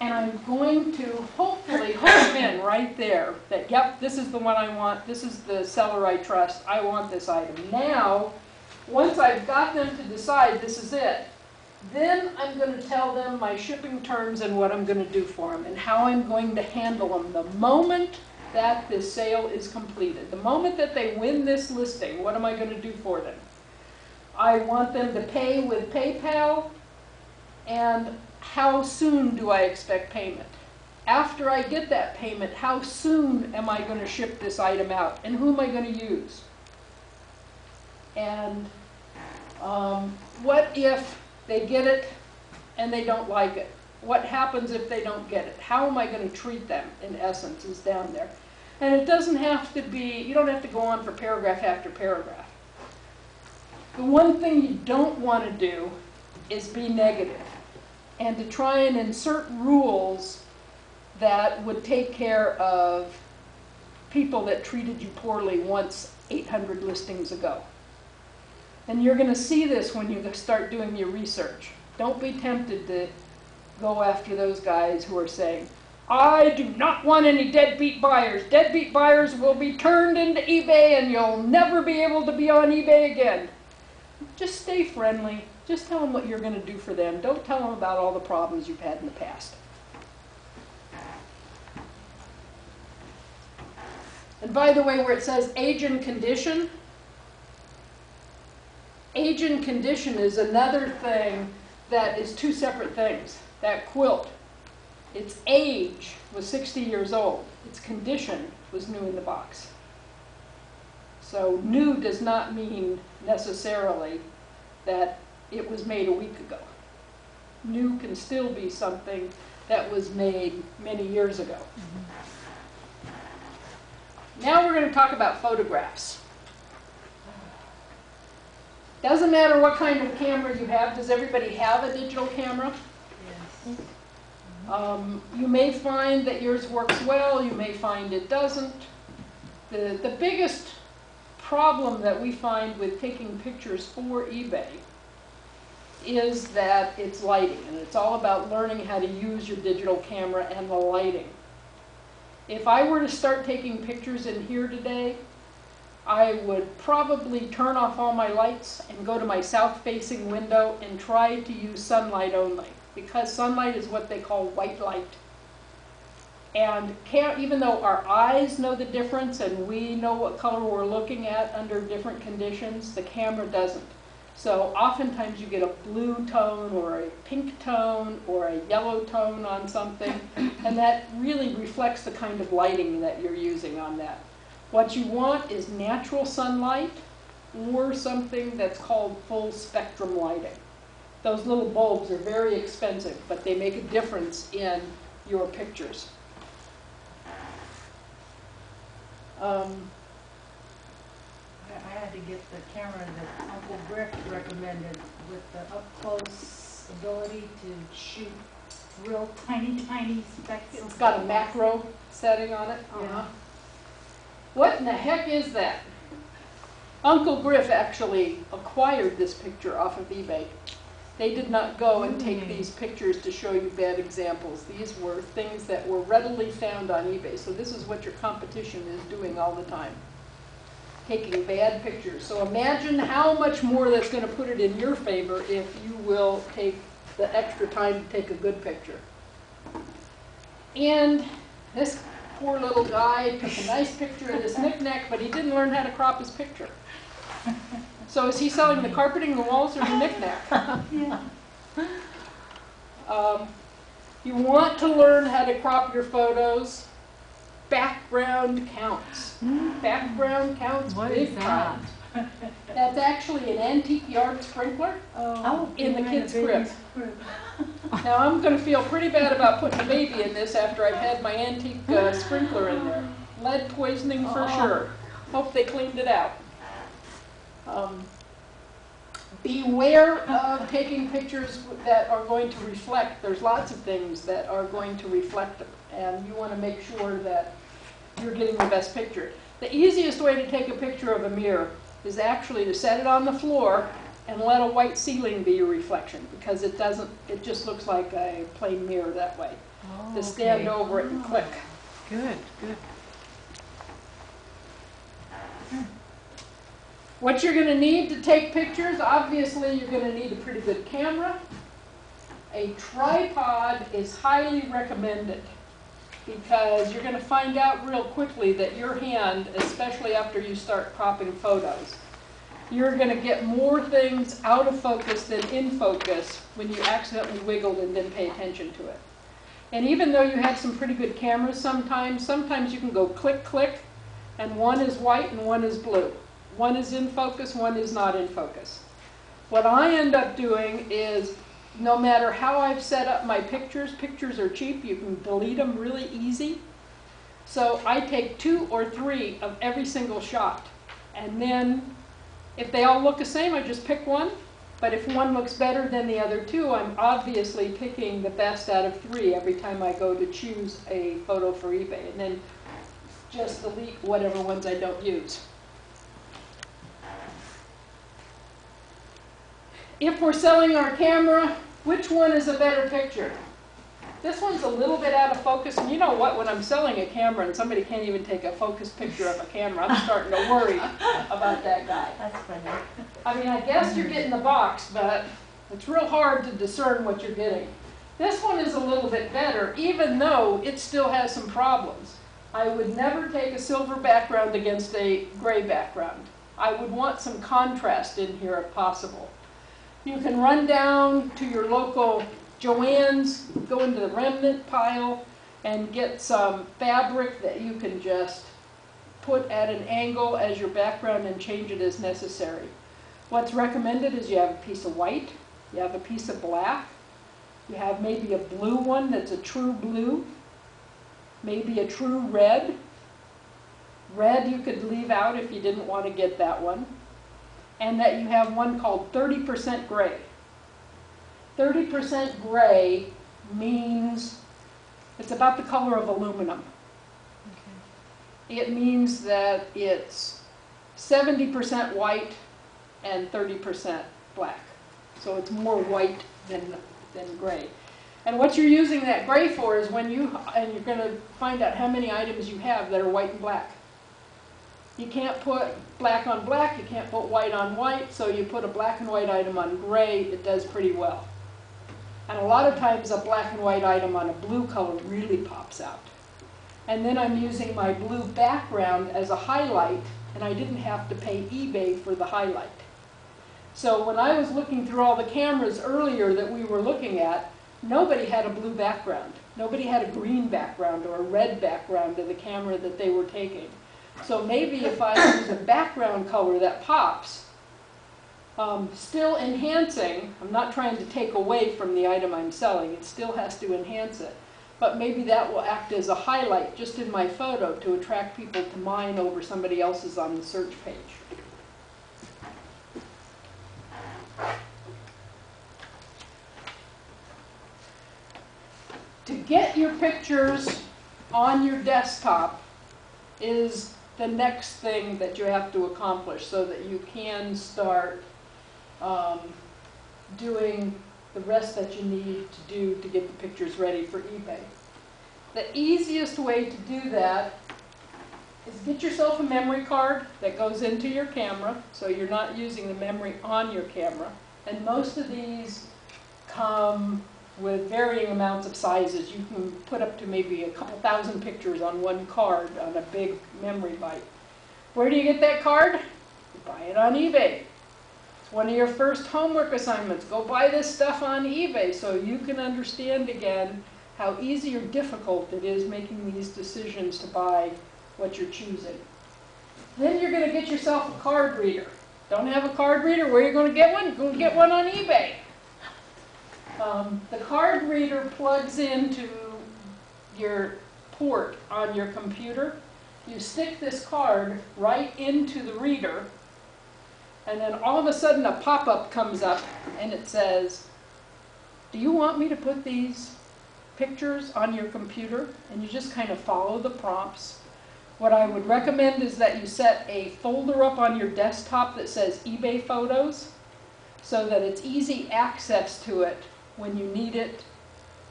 And I'm going to hopefully hook in right there that, yep, this is the one I want. This is the seller I trust. I want this item. Now, once I've got them to decide this is it, then I'm going to tell them my shipping terms and what I'm going to do for them and how I'm going to handle them the moment that this sale is completed. The moment that they win this listing, what am I going to do for them? I want them to pay with PayPal, and how soon do I expect payment? After I get that payment, how soon am I going to ship this item out? And who am I going to use? And what if they get it and they don't like it? What happens if they don't get it? How am I going to treat them, in essence, is down there. And it doesn't have to be, you don't have to go on for paragraph after paragraph. The one thing you don't want to do is be negative and to try and insert rules that would take care of people that treated you poorly once 800 listings ago. And you're going to see this when you start doing your research. Don't be tempted to go after those guys who are saying, I do not want any deadbeat buyers. Deadbeat buyers will be turned into eBay and you'll never be able to be on eBay again. Just stay friendly. Just tell them what you're going to do for them. Don't tell them about all the problems you've had in the past. And by the way, where it says age and condition, age and condition is another thing that is two separate things. That quilt, its age was 60 years old. Its condition was new in the box. So new does not mean necessarily that it was made a week ago. New can still be something that was made many years ago. Now we're going to talk about photographs. Doesn't matter what kind of camera you have. Does everybody have a digital camera? Yes. You may find that yours works well. You may find it doesn't. The biggest problem that we find with taking pictures for eBay is that it's lighting, and it's all about learning how to use your digital camera and the lighting. If I were to start taking pictures in here today, I would probably turn off all my lights and go to my south-facing window and try to use sunlight only, because sunlight is what they call white light. And even though our eyes know the difference and we know what color we're looking at under different conditions, the camera doesn't. So oftentimes you get a blue tone or a pink tone or a yellow tone on something, and that really reflects the kind of lighting that you're using on that. What you want is natural sunlight or something that's called full spectrum lighting. Those little bulbs are very expensive, but they make a difference in your pictures. I had to get the camera that Uncle Griff recommended with the up-close ability to shoot real tiny, tiny specks. It's got a macro setting on it. Yeah. What in the heck is that? Uncle Griff actually acquired this picture off of eBay. They did not go and take these pictures to show you bad examples. These were things that were readily found on eBay. So this is what your competition is doing all the time, taking bad pictures. So imagine how much more that's going to put it in your favor if you will take the extra time to take a good picture. And this poor little guy took a nice picture of this knick-knack, but he didn't learn how to crop his picture. So is he selling the carpeting, the walls, or the knick-knack? Yeah. You want to learn how to crop your photos. Background counts. Background counts big time. That's actually an antique yard sprinkler in the kid's crib. Now I'm going to feel pretty bad about putting a baby in this after I've had my antique sprinkler in there. Lead poisoning for sure. Hope they cleaned it out. Beware of taking pictures that are going to reflect. There's lots of things that are going to reflect them, and you want to make sure that you're getting the best picture. The easiest way to take a picture of a mirror is actually to set it on the floor and let a white ceiling be your reflection, because it doesn't, it just looks like a plain mirror that way. Oh, To stand okay. over it and click. Good, good. What you're going to need to take pictures, obviously you're going to need a pretty good camera. A tripod is highly recommended, because you're going to find out real quickly that your hand, especially after you start cropping photos, you're going to get more things out of focus than in focus when you accidentally wiggled and didn't pay attention to it. And even though you have some pretty good cameras sometimes you can go click, click, and one is white and one is blue. One is in focus, one is not in focus. What I end up doing is, no matter how I've set up my pictures, pictures are cheap, you can delete them really easy. So I take 2 or 3 of every single shot, and then if they all look the same, I just pick one. But if one looks better than the other 2, I'm obviously picking the best out of 3 every time I go to choose a photo for eBay, and then just delete whatever ones I don't use. If we're selling our camera, which one is a better picture? This one's a little bit out of focus, and you know what, when I'm selling a camera and somebody can't even take a focused picture of a camera, I'm starting to worry about that guy. That's funny. I mean, I guess you're getting the box, but it's real hard to discern what you're getting. This one is a little bit better, even though it still has some problems. I would never take a silver background against a gray background. I would want some contrast in here if possible. You can run down to your local Joann's, go into the remnant pile, and get some fabric that you can just put at an angle as your background and change it as necessary. What's recommended is you have a piece of white, you have a piece of black, you have maybe a blue one that's a true blue, maybe a true red. Red you could leave out if you didn't want to get that one. And that you have one called 30% gray. 30% gray means it's about the color of aluminum. Okay. It means that it's 70% white and 30% black. So it's more white than gray. And what you're using that gray for is when you're going to find out how many items you have that are white and black. You can't put black on black, you can't put white on white, so you put a black and white item on gray, it does pretty well. And a lot of times a black and white item on a blue color really pops out. And then I'm using my blue background as a highlight, and I didn't have to pay eBay for the highlight. So when I was looking through all the cameras earlier that we were looking at, nobody had a blue background. Nobody had a green background or a red background of the camera that they were taking. So maybe if I use a background color that pops, still enhancing, I'm not trying to take away from the item I'm selling, it still has to enhance it. But maybe that will act as a highlight just in my photo to attract people to mine over somebody else's on the search page. To get your pictures on your desktop is the next thing that you have to accomplish so that you can start doing the rest that you need to do to get the pictures ready for eBay. The easiest way to do that is get yourself a memory card that goes into your camera, so you're not using the memory on your camera. And most of these come with varying amounts of sizes. You can put up to maybe a couple thousand pictures on one card on a big memory byte. Where do you get that card? You buy it on eBay. It's one of your first homework assignments. Go buy this stuff on eBay so you can understand again how easy or difficult it is making these decisions to buy what you're choosing. Then you're going to get yourself a card reader. Don't have a card reader? Where are you going to get one? You're going to get one on eBay. The card reader plugs into your port on your computer. You stick this card right into the reader, and then all of a sudden a pop-up comes up and it says, do you want me to put these pictures on your computer? And you just kind of follow the prompts. What I would recommend is that you set a folder up on your desktop that says eBay Photos. so that it's easy access to it when you need it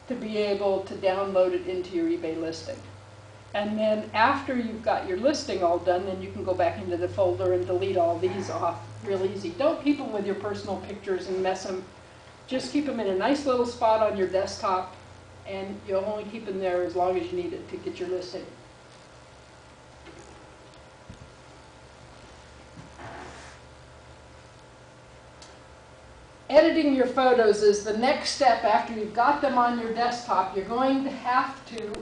to be able to download it into your eBay listing. And then after you've got your listing all done, then you can go back into the folder and delete all these off real easy. Don't keep them with your personal pictures and mess them. Just keep them in a nice little spot on your desktop, and you'll only keep them there as long as you need it to get your listing. Editing your photos is the next step after you've got them on your desktop. You're going to have to